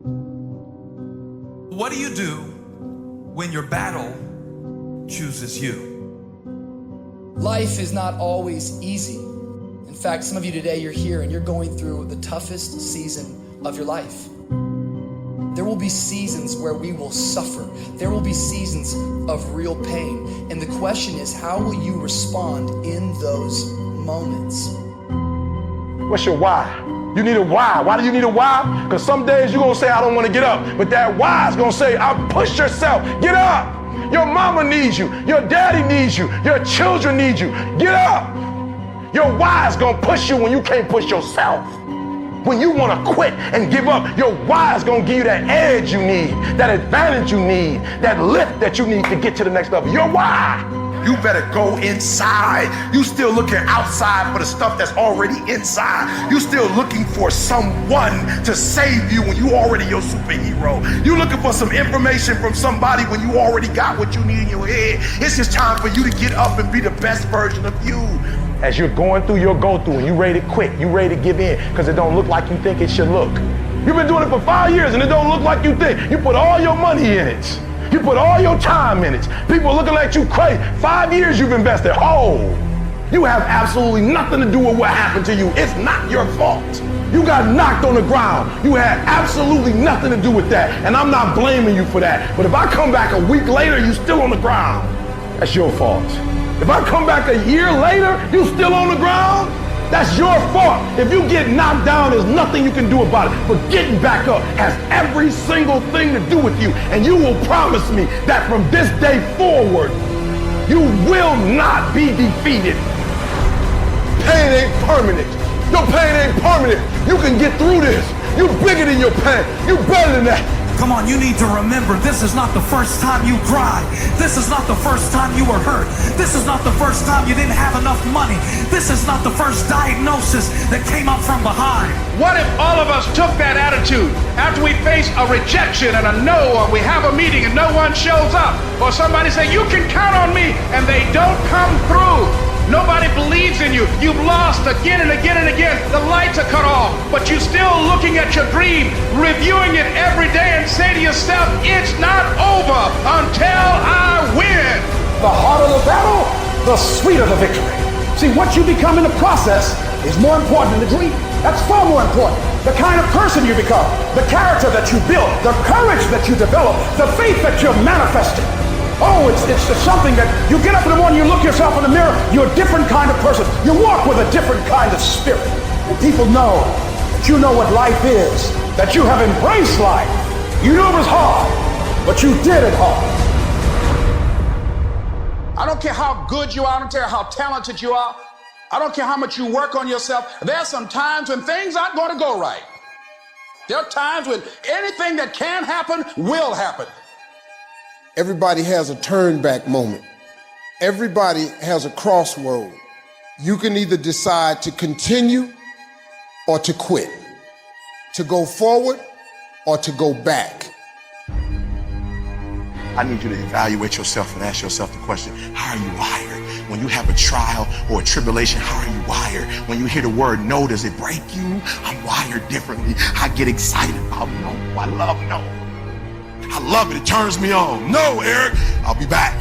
What do you do when your battle chooses you? Life is not always easy. In fact, some of you today, you're here and you're going through the toughest season of your life. There will be seasons where we will suffer. There will be seasons of real pain. And the question is, how will you respond in those moments? What's your why? You need a why. Why do you need a why? Because some days you're going to say, I don't want to get up. But that why is going to say, push yourself. Get up. Your mama needs you. Your daddy needs you. Your children need you. Get up. Your why is going to push you when you can't push yourself. When you want to quit and give up, your why is going to give you that edge you need, that advantage you need, that lift that you need to get to the next level. Your why. You better go inside. You still looking outside for the stuff that's already inside. You still looking for someone to save you when you already your superhero. You looking for some information from somebody when you already got what you need in your head. It's just time for you to get up and be the best version of you. As you're going through your go-through and you ready to quit, you ready to give in because it don't look like you think it should look. You've been doing it for 5 years and it don't look like you think. You put all your money in it. You put all your time in it. People are looking at you crazy. 5 years you've invested. Oh, you have absolutely nothing to do with what happened to you. It's not your fault. You got knocked on the ground. You had absolutely nothing to do with that. And I'm not blaming you for that. But if I come back a week later, you still on the ground, that's your fault. If I come back a year later, you still on the ground, that's your fault. If you get knocked down, there's nothing you can do about it. But getting back up has every single thing to do with you. And you will promise me that from this day forward, you will not be defeated. Pain ain't permanent. Your pain ain't permanent. You can get through this. You're bigger than your pain. You're better than that. Come on, you need to remember, this is not the first time you cried. This is not the first time you were hurt. This is not the first time you didn't have enough money. This is not the first diagnosis that came up from behind. What if all of us took that attitude after we face a rejection and a no, or we have a meeting and no one shows up, or somebody say, you can count on me, and they don't come through? Nobody believes in you. You've lost again and again and again. The lights are cut off, but you're still looking at your dream, reviewing it every day, and say to yourself, it's not over until I win. The harder the battle, the sweeter the victory. See, what you become in the process is more important than the dream. That's far more important. The kind of person you become, the character that you build, the courage that you develop, the faith that you're manifesting. Oh, it's just something that you get up in the morning, you look yourself in the mirror, you're a different kind of person. You walk with a different kind of spirit. And people know that you know what life is, that you have embraced life. You knew it was hard, but you did it hard. I don't care how good you are, I don't care how talented you are, I don't care how much you work on yourself. There are some times when things aren't going to go right. There are times when anything that can happen will happen. Everybody has a turn back moment. Everybody has a crossroad. You can either decide to continue or to quit, to go forward or to go back. I need you to evaluate yourself and ask yourself the question, how are you wired? When you have a trial or a tribulation, how are you wired? When you hear the word no, does it break you? I'm wired differently. I get excited about no. I love no. I love it. It turns me on. No, Eric, I'll be back.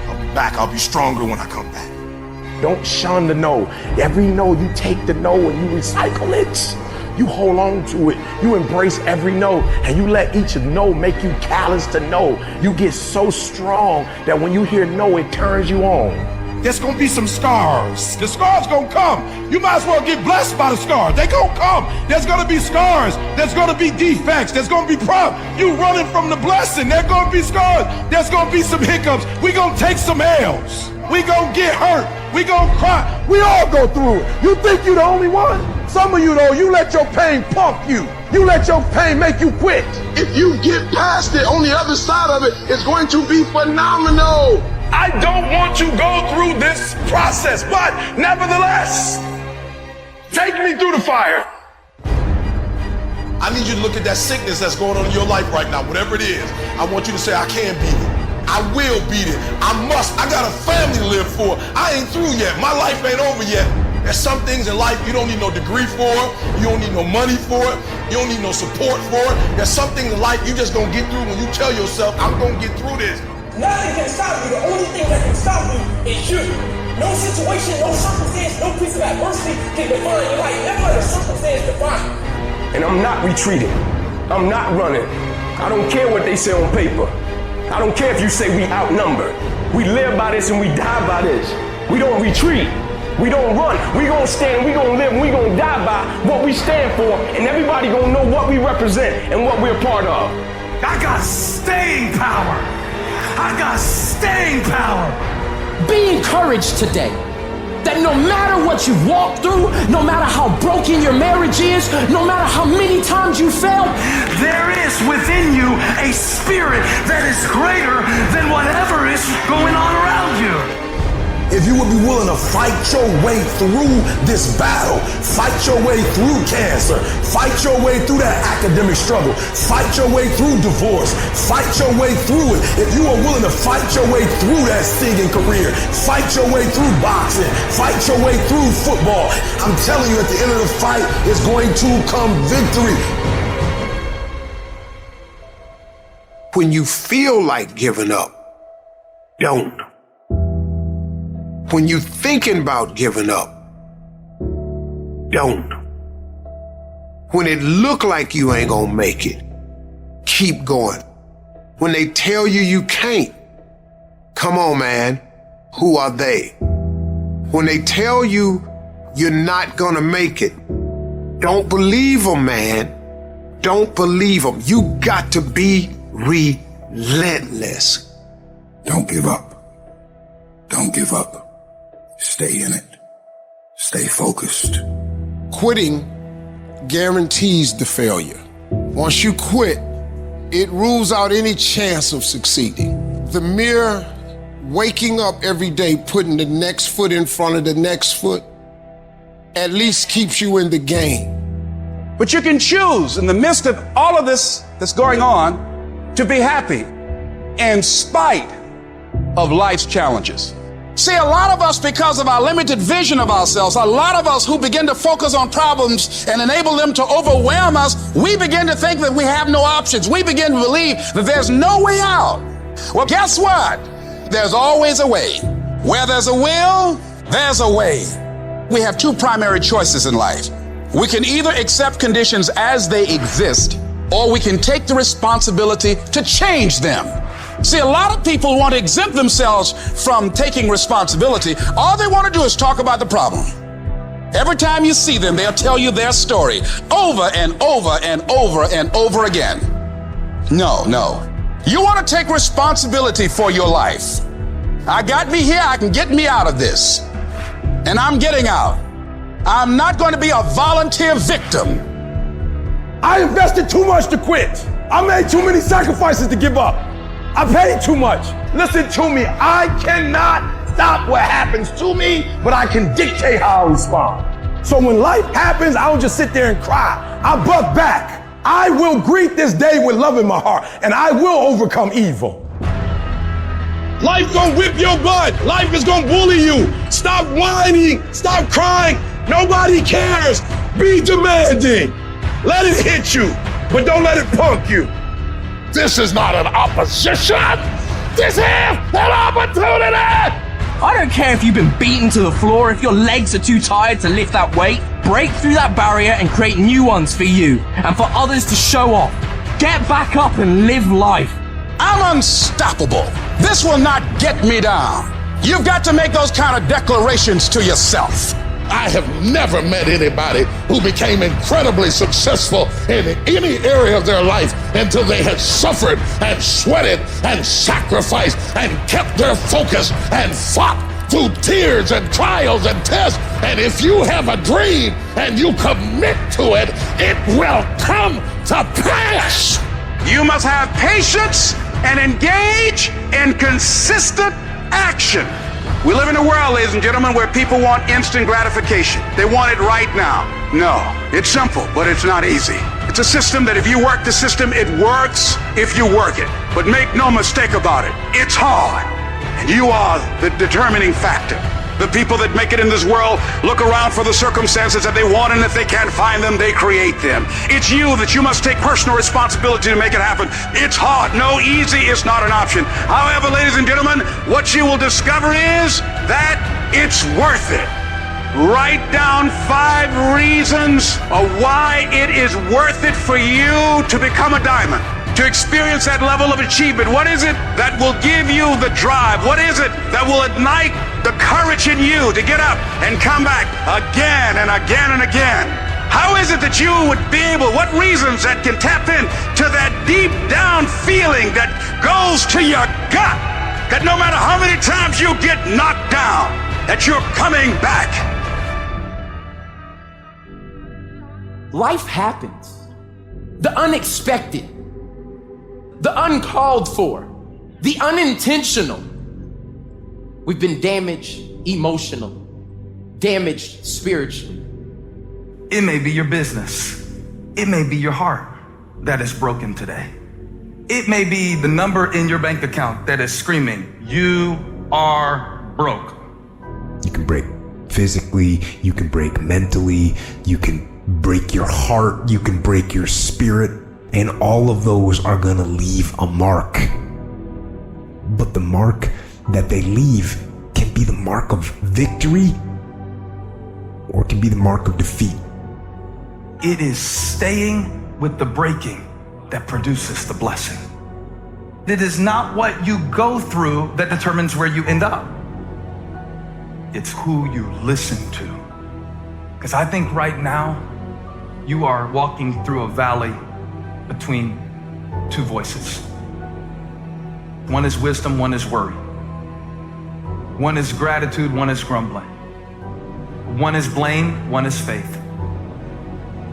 I'll be back. I'll be stronger when I come back. Don't shun the no. Every no, you take the no and you recycle it. You hold on to it. You embrace every no and you let each no make you callous to no. You get so strong that when you hear no, it turns you on. There's gonna be some scars. The scars gonna come. You might as well get blessed by the scars. They gonna come. There's gonna be scars. There's gonna be defects. There's gonna be problems. You running from the blessing. There's gonna be scars. There's gonna be some hiccups. We gonna take some L's. We gonna get hurt. We gonna cry. We all go through it. You think you the only one? Some of you though, you let your pain pump you. You let your pain make you quit. If you get past it, on the other side of it, it's going to be phenomenal. I don't want to go through this process, but nevertheless, take me through the fire. I need you to look at that sickness that's going on in your life right now, whatever it is. I want you to say, I can beat it. I will beat it. I must. I got a family to live for. I ain't through yet. My life ain't over yet. There's some things in life you don't need no degree for, you don't need no money for it, you don't need no support for it. There's some things in life you just gonna get through when you tell yourself, I'm gonna get through this. Nothing can stop you. The only thing that can stop you is you. No situation, no circumstance, no piece of adversity can define your life. Never let a circumstance define you. And I'm not retreating. I'm not running. I don't care what they say on paper. I don't care if you say we outnumbered. We live by this and we die by this. We don't retreat. We don't run. We gonna stand, we gonna live, and we gonna die by what we stand for, and everybody gonna know what we represent and what we're a part of. I got staying power. I got staying power. Be encouraged today that no matter what you've walked through, no matter how broken your marriage is, no matter how many times you failed, there is within you a spirit that is greater than whatever is going on around you. If you would be willing to fight your way through this battle, fight your way through cancer, fight your way through that academic struggle, fight your way through divorce, fight your way through it. If you are willing to fight your way through that singing career, fight your way through boxing, fight your way through football, I'm telling you, at the end of the fight is going to come victory. When you feel like giving up, don't. When you're thinking about giving up, don't. When it look like you ain't gonna make it, keep going. When they tell you you can't, come on, man, who are they? When they tell you you're not gonna make it, don't believe them, man. Don't believe them. You got to be relentless. Don't give up. Don't give up. Stay in it. Stay focused. Quitting guarantees the failure. Once you quit, it rules out any chance of succeeding. The mere waking up every day, putting the next foot in front of the next foot, at least keeps you in the game. But you can choose in the midst of all of this that's going on to be happy in spite of life's challenges. See, a lot of us, because of our limited vision of ourselves, a lot of us who begin to focus on problems and enable them to overwhelm us, we begin to think that we have no options. We begin to believe that there's no way out. Well, guess what? There's always a way. Where there's a will, there's a way. We have two primary choices in life. We can either accept conditions as they exist, or we can take the responsibility to change them. See, a lot of people want to exempt themselves from taking responsibility. All they want to do is talk about the problem. Every time you see them, they'll tell you their story over and over and over and over again. No. You want to take responsibility for your life. I got me here, I can get me out of this. And I'm getting out. I'm not going to be a volunteer victim. I invested too much to quit. I made too many sacrifices to give up. I paid too much. Listen to me. I cannot stop what happens to me, but I can dictate how I respond. So when life happens, I don't just sit there and cry. I buck back. I will greet this day with love in my heart, and I will overcome evil. Life gonna whip your butt. Life is gonna bully you. Stop whining. Stop crying. Nobody cares. Be demanding. Let it hit you, but don't let it punk you. This is not an opposition. This is an opportunity. I don't care if you've been beaten to the floor, if your legs are too tired to lift that weight. Break through that barrier and create new ones for you and for others to show off. Get back up and live life. I'm unstoppable. This will not get me down. You've got to make those kind of declarations to yourself. I have never met anybody who became incredibly successful in any area of their life until they had suffered and sweated and sacrificed and kept their focus and fought through tears and trials and tests. And if you have a dream and you commit to it, it will come to pass. You must have patience and engage in consistent action. We live in a world, ladies and gentlemen, where people want instant gratification. They want it right now. No, it's simple, but it's not easy. It's a system that if you work the system, it works if you work it. But make no mistake about it, it's hard. And you are the determining factor. The people that make it in this world look around for the circumstances that they want, and if they can't find them, they create them. It's you that you must take personal responsibility to make it happen. It's hard. No, easy is not an option. However, ladies and gentlemen, what you will discover is that it's worth it. Write down 5 reasons of why it is worth it for you to become a diamond, to experience that level of achievement. What is it that will give you the drive? What is it that will ignite the courage in you to get up and come back again and again and again? How is it that you would be able, what reasons that can tap in to that deep down feeling that goes to your gut, that no matter how many times you get knocked down, that you're coming back? Life happens. The unexpected, the uncalled for, the unintentional. We've been damaged emotional, damaged spiritually. It may be your business. It may be your heart that is broken today. It may be the number in your bank account that is screaming, you are broke. You can break physically, you can break mentally, you can break your heart, you can break your spirit, and all of those are gonna leave a mark. But the mark that they leave can be the mark of victory, or it can be the mark of defeat. It is staying with the breaking that produces the blessing. It is not what you go through that determines where you end up. It's who you listen to. Because I think right now, you are walking through a valley between 2 voices. One is wisdom, one is worry. One is gratitude, one is grumbling. One is blame, one is faith.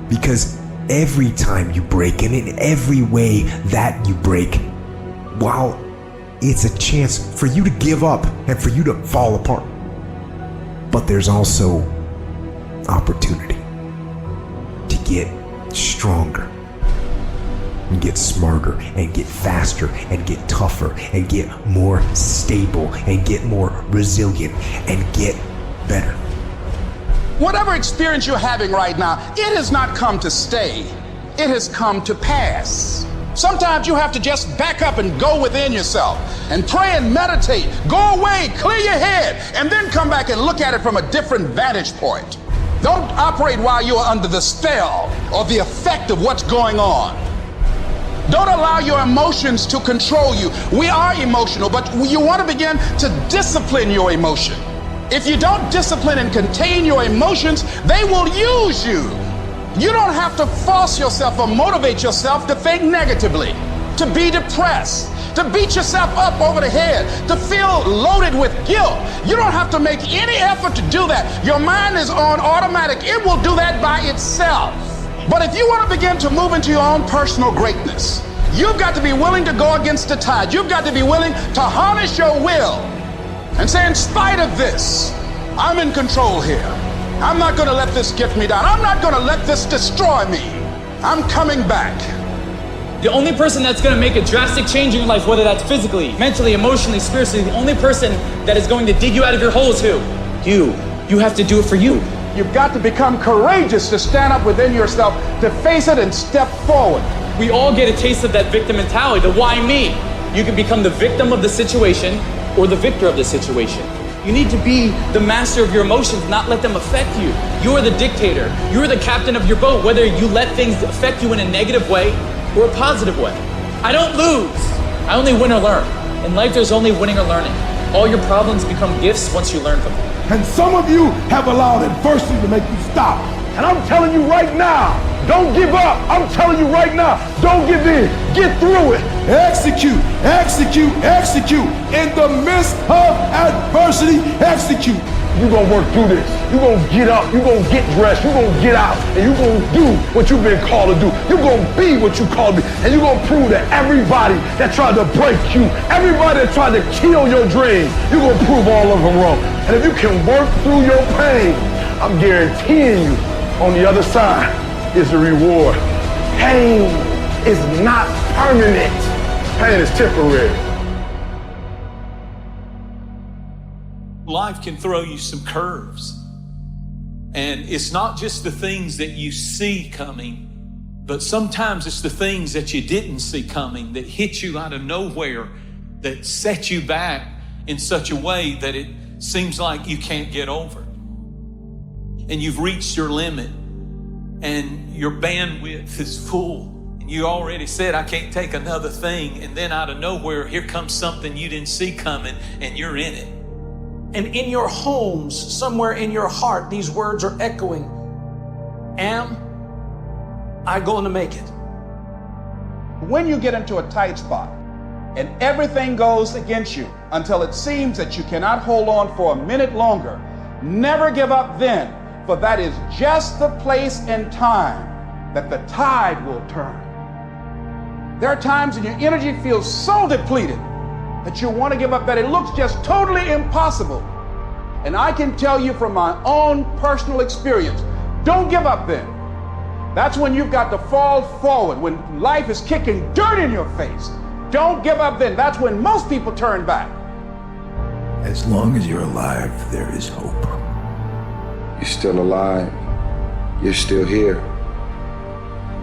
Because every time you break, and in every way that you break, while it's a chance for you to give up and for you to fall apart, but there's also opportunity to get stronger and get smarter and get faster and get tougher and get more stable and get more resilient and get better. Whatever experience you're having right now, it has not come to stay. It has come to pass. Sometimes you have to just back up and go within yourself and pray and meditate. Go away, clear your head, and then come back and look at it from a different vantage point. Don't operate while you're under the spell or the effect of what's going on. Don't allow your emotions to control you. We are emotional, but you want to begin to discipline your emotion. If you don't discipline and contain your emotions, they will use you. You don't have to force yourself or motivate yourself to think negatively, to be depressed, to beat yourself up over the head, to feel loaded with guilt. You don't have to make any effort to do that. Your mind is on automatic. It will do that by itself. But if you want to begin to move into your own personal greatness, you've got to be willing to go against the tide. You've got to be willing to harness your will and say, in spite of this, I'm in control here. I'm not going to let this get me down. I'm not going to let this destroy me. I'm coming back. The only person that's going to make a drastic change in your life, whether that's physically, mentally, emotionally, spiritually, the only person that is going to dig you out of your hole is who? You. You have to do it for you. You've got to become courageous to stand up within yourself, to face it and step forward. We all get a taste of that victim mentality, the why me. You can become the victim of the situation or the victor of the situation. You need to be the master of your emotions, not let them affect you. You're the dictator. You're the captain of your boat, whether you let things affect you in a negative way or a positive way. I don't lose. I only win or learn. In life, there's only winning or learning. All your problems become gifts once you learn from them. And some of you have allowed adversity to make you stop. And I'm telling you right now, don't give up. I'm telling you right now, don't give in. Get through it. Execute, execute, execute. In the midst of adversity, execute. You're going to work through this. You're going to get up. You're going to get dressed. You're going to get out. And you're going to do what you've been called to do. You're going to be what you called to be. And you're going to prove to everybody that tried to break you, everybody that tried to kill your dream, you're going to prove all of them wrong. And if you can work through your pain, I'm guaranteeing you, on the other side is the reward. Pain is not permanent. Pain is temporary. life can throw you some curves. And it's not just the things that you see coming, but sometimes it's the things that you didn't see coming that hit you out of nowhere, that set you back in such a way that it seems like you can't get over. And you've reached your limit and your bandwidth is full. And you already said, I can't take another thing. And then out of nowhere, here comes something you didn't see coming and you're in it. And in your homes, somewhere in your heart, these words are echoing. Am I going to make it? When you get into a tight spot and everything goes against you until it seems that you cannot hold on for a minute longer, never give up then, for that is just the place and time that the tide will turn. There are times when your energy feels so depleted that you want to give up, that it looks just totally impossible. And I can tell you from my own personal experience, don't give up then. That's when you've got to fall forward, when life is kicking dirt in your face. Don't give up then. That's when most people turn back. As long as you're alive, there is hope. You're still alive. You're still here.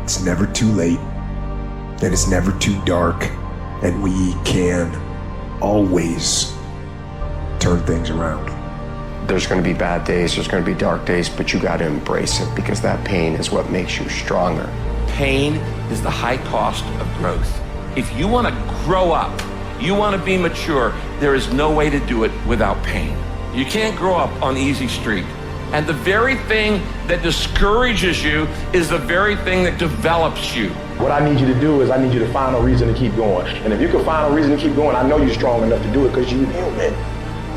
It's never too late, and it's never too dark, and we can always turn things around. There's going to be bad days, there's going to be dark days, but you got to embrace it, because that pain is what makes you stronger. Pain is the high cost of growth. If you want to grow up, you want to be mature, there is no way to do it without pain. You can't grow up on easy street. And the very thing that discourages you is the very thing that develops you. What I need you to do is I need you to find a reason to keep going. And if you can find a reason to keep going, I know you're strong enough to do it, because you're human.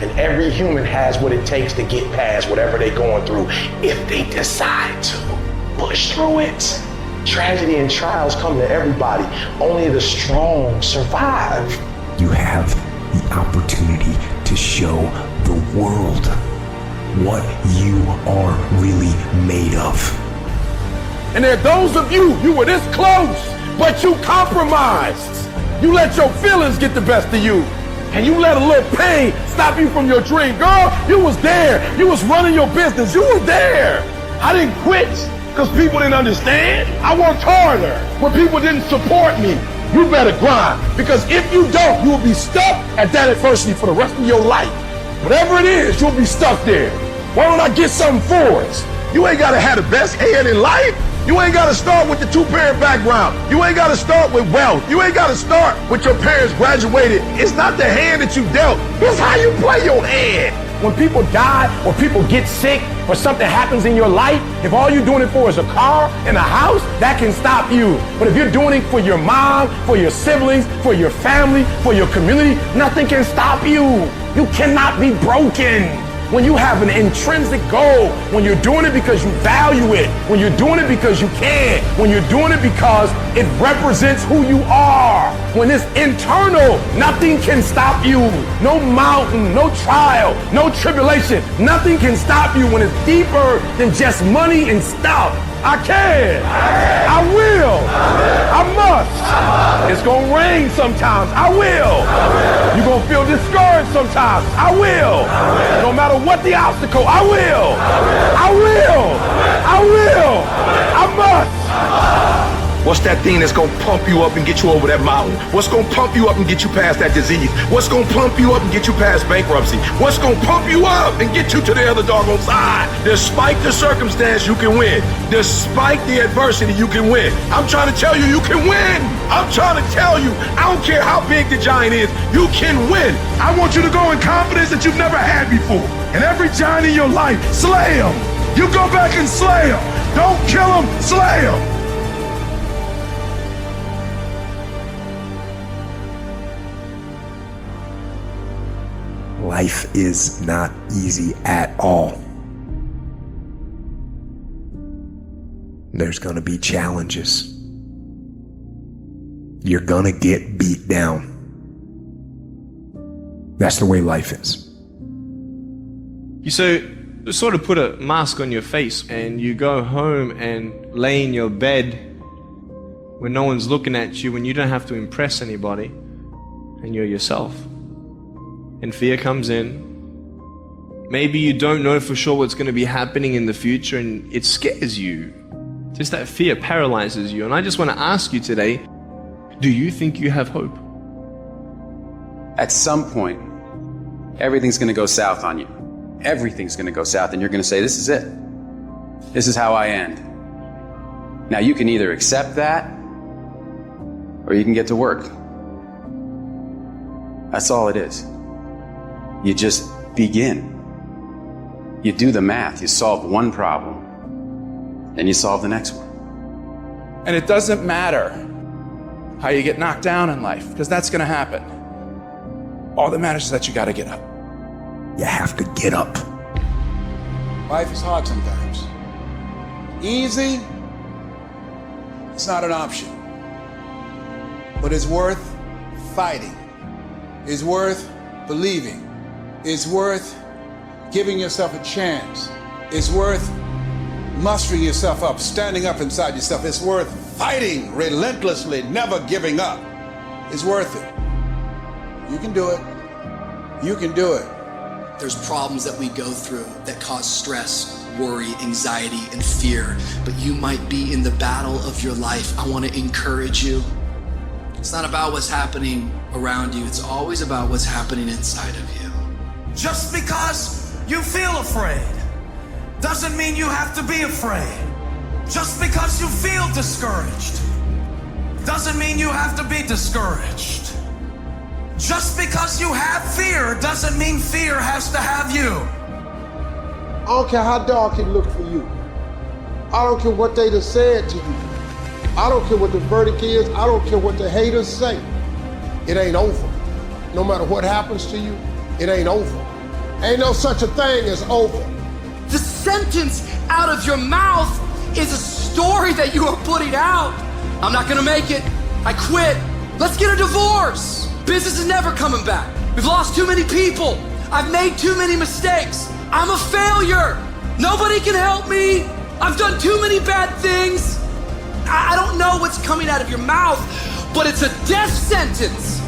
And every human has what it takes to get past whatever they're going through if they decide to push through it. Tragedy and trials come to everybody. Only the strong survive. You have the opportunity to show the world what you are really made of. And there are those of you were this close, but you compromised. You let your feelings get the best of you. And you let a little pain stop you from your dream. Girl, you was there. You was running your business. You was there. I didn't quit because people didn't understand. I worked harder when people didn't support me. You better grind, because if you don't, you will be stuck at that adversity for the rest of your life. Whatever it is, you'll be stuck there. Why don't I get something for us? You ain't gotta have the best head in life. You ain't gotta start with the two-parent background. You ain't gotta start with wealth. You ain't gotta start with your parents graduated. It's not the hand that you dealt. It's how you play your hand. When people die or people get sick or something happens in your life, if all you're doing it for is a car and a house, that can stop you. But if you're doing it for your mom, for your siblings, for your family, for your community, nothing can stop you. You cannot be broken. When you have an intrinsic goal, when you're doing it because you value it, when you're doing it because you can, when you're doing it because it represents who you are, when it's internal, nothing can stop you. No mountain, no trial, no tribulation, nothing can stop you when it's deeper than just money and stuff. I can. I will. I must. It's going to rain sometimes. I will. You're going to feel discouraged sometimes. I will. No matter what the obstacle, I will. I will. I will. I must. What's that thing that's gonna pump you up and get you over that mountain? What's gonna pump you up and get you past that disease? What's gonna pump you up and get you past bankruptcy? What's gonna pump you up and get you to the other doggone side? Despite the circumstance, you can win. Despite the adversity, you can win. I'm trying to tell you, you can win. I'm trying to tell you, I don't care how big the giant is, you can win. I want you to go in confidence that you've never had before. And every giant in your life, slay him. You go back and slay him. Don't kill him, slay him. Life is not easy at all. There's gonna be challenges. You're gonna get beat down. That's the way life is. You sort of put a mask on your face and you go home and lay in your bed when no one's looking at you, when you don't have to impress anybody and you're yourself. And fear comes in, Maybe you don't know for sure what's going to be happening in the future and it scares you. Just that fear paralyzes you. And I just want to ask you today, do you think you have hope? At some point, everything's going to go south on you. Everything's going to go south and you're going to say, this is it. This is how I end. Now you can either accept that or you can get to work. That's all it is. You just begin. You do the math. You solve one problem, then you solve the next one. And it doesn't matter how you get knocked down in life, because that's going to happen. All that matters is that you got to get up. You have to get up. Life is hard sometimes. Easy, it's not an option. But it's worth fighting. It's worth believing. It's worth giving yourself a chance. It's worth mustering yourself up, standing up inside yourself. It's worth fighting relentlessly, never giving up. It's worth it. You can do it. You can do it. There's problems that we go through that cause stress, worry, anxiety, and fear. But you might be in the battle of your life. I want to encourage you. It's not about what's happening around you. It's always about what's happening inside of you. Just because you feel afraid doesn't mean you have to be afraid. Just because you feel discouraged doesn't mean you have to be discouraged. Just because you have fear doesn't mean fear has to have you. I don't care how dark it looked for you. I don't care what they done said to you. I don't care what the verdict is. I don't care what the haters say. It ain't over. No matter what happens to you, it ain't over. Ain't no such a thing as over. The sentence out of your mouth is a story that you are putting out. I'm not gonna make it. I quit. Let's get a divorce. Business is never coming back. We've lost too many people. I've made too many mistakes. I'm a failure. Nobody can help me. I've done too many bad things. I don't know what's coming out of your mouth, but it's a death sentence.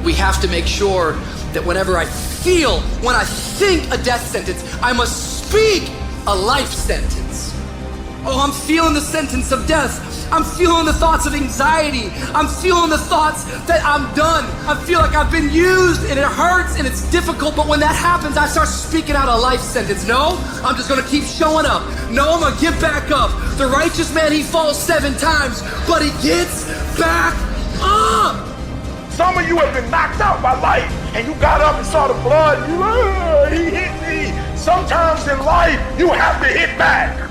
We have to make sure that whenever I feel, when I think a death sentence, I must speak a life sentence. Oh, I'm feeling the sentence of death. I'm feeling the thoughts of anxiety. I'm feeling the thoughts that I'm done. I feel like I've been used and it hurts and it's difficult, but when that happens, I start speaking out a life sentence. No, I'm just gonna keep showing up. No, I'm gonna get back up. The righteous man, he falls 7 times, but he gets back up. Some of you have been knocked out by life, and you got up and saw the blood, and you, he hit me. Sometimes in life, you have to hit back.